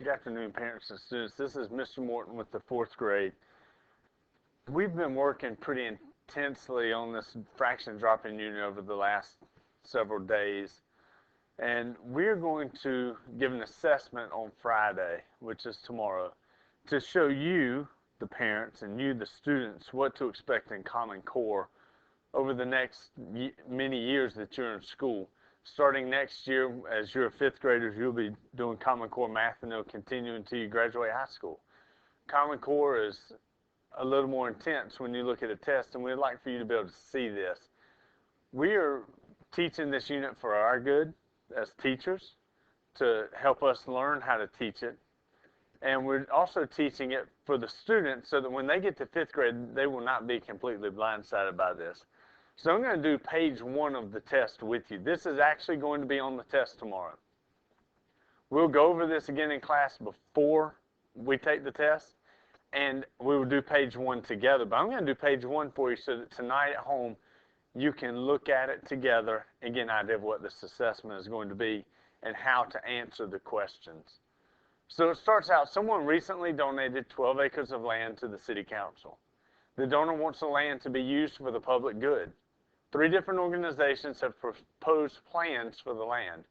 Good afternoon, parents and students. This is Mr. Morton with the fourth grade. We've been working pretty intensely on this fraction drop-in unit over the last several days, and we're going to give an assessment on Friday, which is tomorrow, to show you, the parents, and you, the students, what to expect in Common Core over the next many years that you're in school. Starting next year, as you're fifth graders, you'll be doing Common Core math, and it'll continue until you graduate high school. Common Core is a little more intense when you look at a test, and we'd like for you to be able to see this. We are teaching this unit for our good as teachers to help us learn how to teach it. And we're also teaching it for the students so that when they get to fifth grade, they will not be completely blindsided by this. So I'm going to do page 1 of the test with you. This is actually going to be on the test tomorrow. We'll go over this again in class before we take the test, and we will do page 1 together. But I'm going to do page 1 for you so that tonight at home you can look at it together and get an idea of what this assessment is going to be and how to answer the questions. So it starts out, someone recently donated 12 acres of land to the city council. The donor wants the land to be used for the public good. 3 different organizations have proposed plans for the land.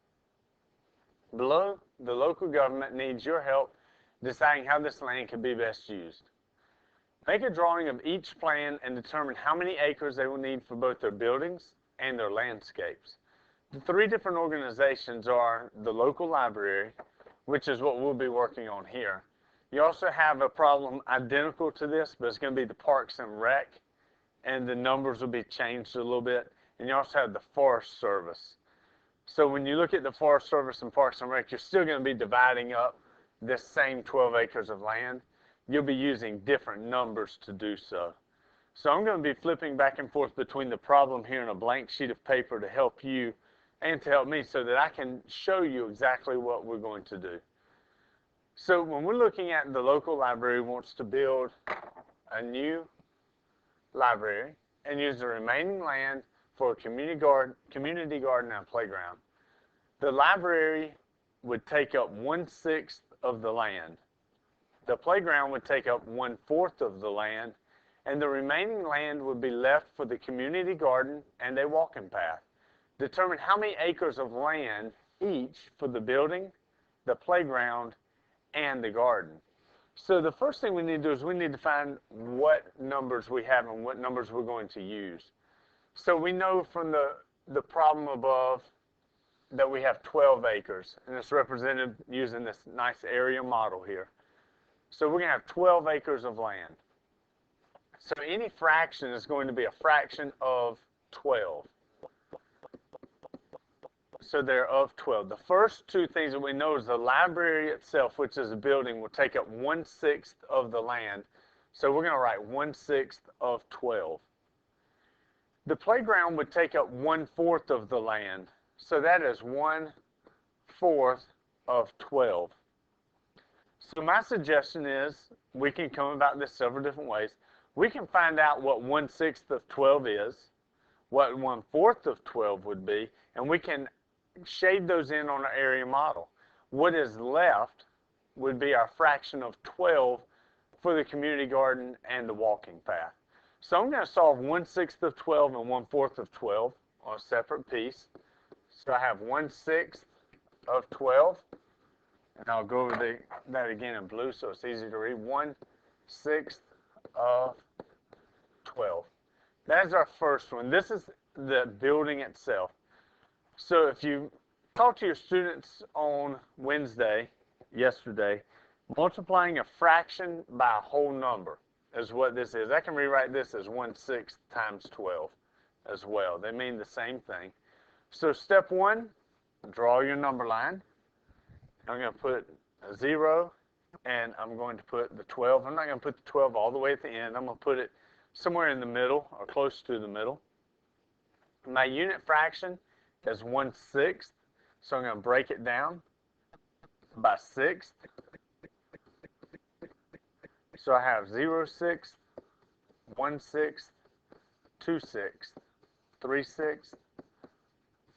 Below, the local government needs your help deciding how this land can be best used. Make a drawing of each plan and determine how many acres they will need for both their buildings and their landscapes. The 3 different organizations are the local library, which is what we'll be working on here. You also have a problem identical to this, but it's going to be the Parks and Rec, and the numbers will be changed a little bit. And you also have the Forest Service. So when you look at the Forest Service and Parks and Rec, you're still going to be dividing up this same 12 acres of land. You'll be using different numbers to do so. So I'm going to be flipping back and forth between the problem here and a blank sheet of paper to help you and to help me so that I can show you exactly what we're going to do. So when we're looking at the local library wants to build a new library and use the remaining land for a community garden and playground. The library would take up 1/6 of the land. The playground would take up 1/4 of the land, and the remaining land would be left for the community garden and a walking path. Determine how many acres of land each for the building, the playground, and the garden. So the first thing we need to do is we need to find what numbers we have and what numbers we're going to use. So we know from the problem above that we have 12 acres, and it's represented using this nice area model here. So we're going to have 12 acres of land. So any fraction is going to be a fraction of 12. So they're of 12. The first 2 things that we know is the library itself, which is a building, will take up 1/6 of the land. So we're going to write 1/6 of 12. The playground would take up 1/4 of the land. So that is 1/4 of 12. So my suggestion is we can come about this several different ways. We can find out what 1/6 of 12 is, what 1/4 of 12 would be, and we can shade those in on our area model. What is left would be our fraction of 12 for the community garden and the walking path. So I'm going to solve 1/6 of 12 and 1/4 of 12 on a separate piece. So I have 1/6 of 12, and I'll go over that again in blue so it's easy to read. 1/6 of 12. That's our first one. This is the building itself. So if you talk to your students on yesterday, multiplying a fraction by a whole number is what this is. I can rewrite this as 1/6 times 12 as well. They mean the same thing. So step 1, draw your number line. I'm going to put a 0, and I'm going to put the 12. I'm not going to put the 12 all the way at the end. I'm going to put it somewhere in the middle or close to the middle. My unit fraction is 1/6, so I'm going to break it down by 6. So I have 0/6, 1/6, 2/6, 3/6,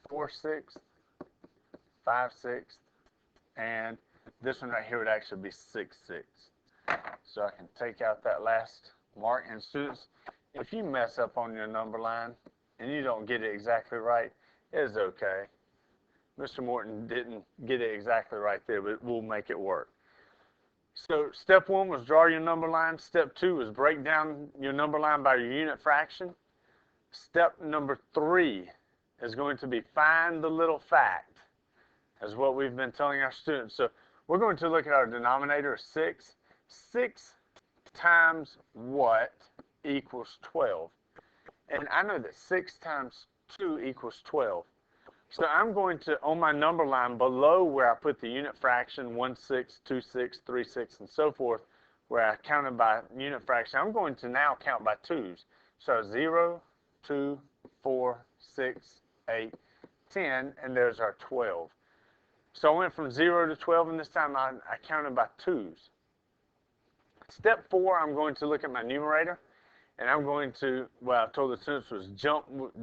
4/6, 5/6, and This one right here would actually be 6, 6. So I can take out that last mark. And students, if you mess up on your number line and you don't get it exactly right, it's okay. Mr. Morton didn't get it exactly right there, but we'll make it work. So step 1 was draw your number line. Step 2 was break down your number line by your unit fraction. Step number 3 is going to be find the little fact, is what we've been telling our students. So we're going to look at our denominator, 6. 6 times what equals 12? And I know that 6 times 2 equals 12. So I'm going to, on my number line below where I put the unit fraction, 1, 6, 2, 6, 3, 6, and so forth, where I counted by unit fraction, I'm going to now count by 2's. So 0, 2, 4, 6, 8, 10, and there's our 12. So I went from 0 to 12, and this time I counted by 2's. Step 4, I'm going to look at my numerator, and I'm going to, well, I told the students was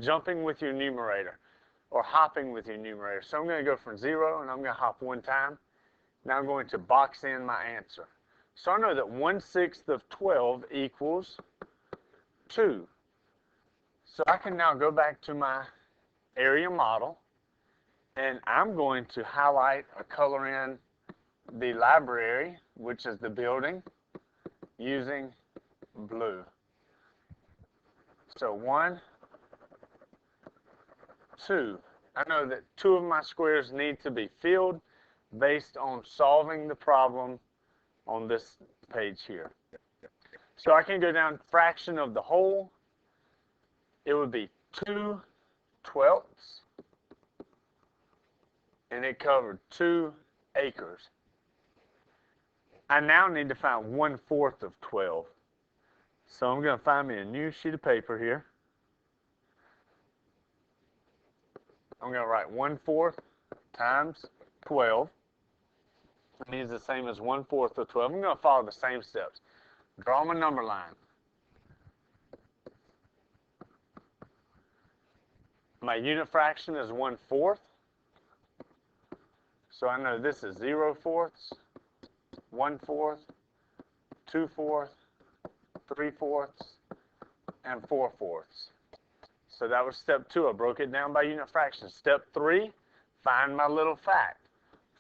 jumping with your numerator, or hopping with your numerator. So I'm going to go from 0, and I'm going to hop 1 time. Now I'm going to box in my answer. So I know that 1/6 of 12 equals 2. So I can now go back to my area model, and I'm going to highlight or color in the library, which is the building, using blue. So 1, 2. I know that 2 of my squares need to be filled based on solving the problem on this page here. So I can go down fraction of the whole. It would be 2/12, and it covered 2 acres. I now need to find 1/4 of 12. So I'm going to find me a new sheet of paper here. I'm going to write 1/4 times 12. It means the same as 1/4 of 12. I'm going to follow the same steps. Draw my number line. My unit fraction is 1/4. So I know this is 0/4, 1/4, 2/4, 3/4, and 4/4. So that was step 2. I broke it down by unit fraction. Step 3, find my little fact.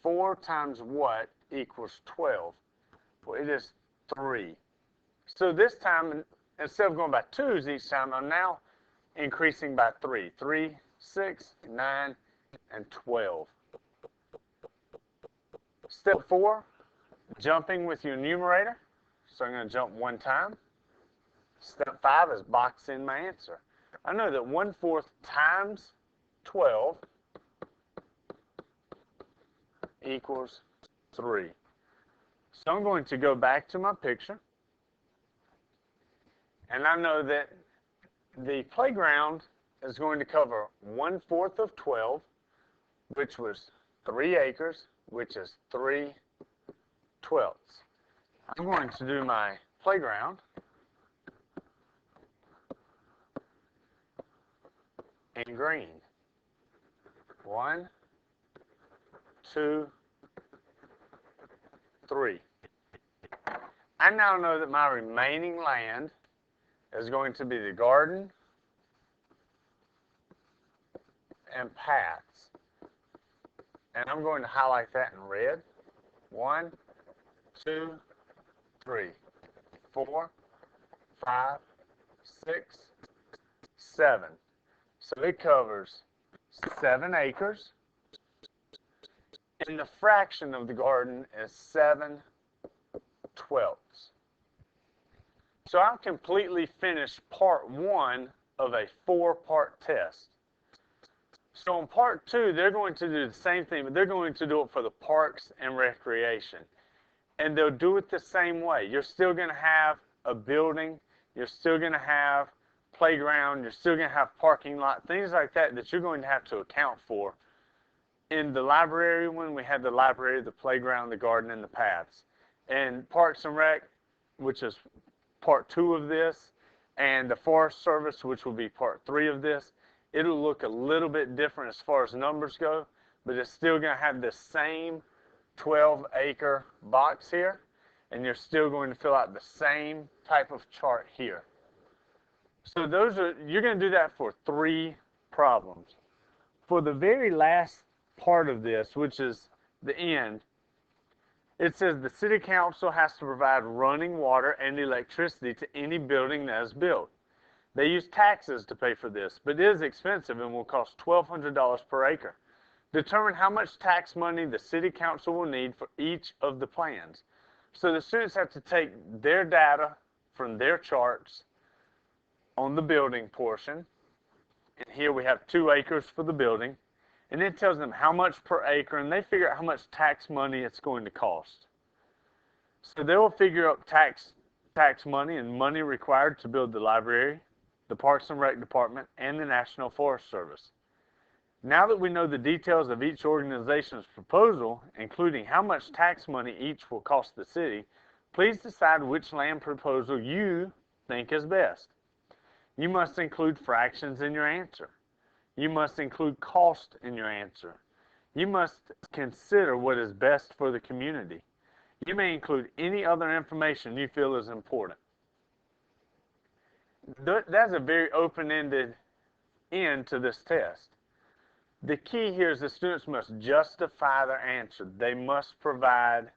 4 times what equals 12? Well, it is 3. So this time, instead of going by 2's each time, I'm now increasing by 3. 3, 6, 9, and 12. Step 4, jumping with your numerator. So I'm going to jump 1 time. Step 5 is box in my answer. I know that 1/4 times 12 equals 3. So I'm going to go back to my picture. And I know that the playground is going to cover 1/4 of 12, which was 3 acres, which is 3/12. I'm going to do my playground. In green. 1, 2, 3. I now know that my remaining land is going to be the garden and paths. And I'm going to highlight that in red. 1, 2, 3, 4, 5, 6, 7. So it covers 7 acres, and the fraction of the garden is 7/12. So I've completely finished part 1 of a 4-part test. So in part 2, they're going to do the same thing, but they're going to do it for the parks and recreation. And they'll do it the same way. You're still going to have a building. You're still going to have playground, you're still going to have parking lot, things like that that you're going to have to account for. In the library one, we had the library, the playground, the garden, and the paths. And Parks and Rec, which is part 2 of this, and the Forest Service, which will be part 3 of this, it'll look a little bit different as far as numbers go, but it's still going to have the same 12-acre box here, and you're still going to fill out the same type of chart here. So you're going to do that for 3 problems. For the very last part of this, which is the end, it says the city council has to provide running water and electricity to any building that is built. They use taxes to pay for this, but it is expensive and will cost $1,200 per acre. Determine how much tax money the city council will need for each of the plans. So the students have to take their data from their charts on the building portion. And here we have 2 acres for the building. And it tells them how much per acre, and they figure out how much tax money it's going to cost. So they will figure out tax money and money required to build the library, the Parks and Rec Department, and the National Forest Service. Now that we know the details of each organization's proposal, including how much tax money each will cost the city, please decide which land proposal you think is best. You must include fractions in your answer. You must include cost in your answer. You must consider what is best for the community. You may include any other information you feel is important. That's a very open-ended end to this test. The key here is the students must justify their answer. They must provide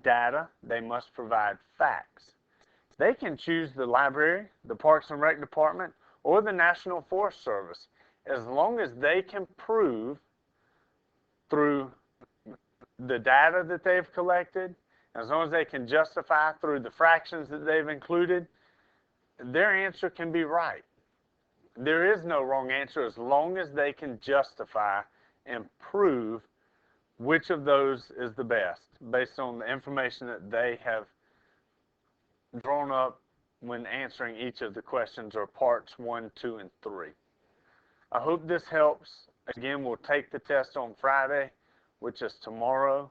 data. They must provide facts. They can choose the library, the Parks and Rec Department, or the National Forest Service, as long as they can prove through the data that they've collected, as long as they can justify through the fractions that they've included, their answer can be right. There is no wrong answer as long as they can justify and prove which of those is the best based on the information that they have drawn up when answering each of the questions, or parts 1, 2, and 3. I hope this helps. Again, we'll take the test on Friday, which is tomorrow,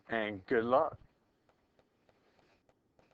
and good luck.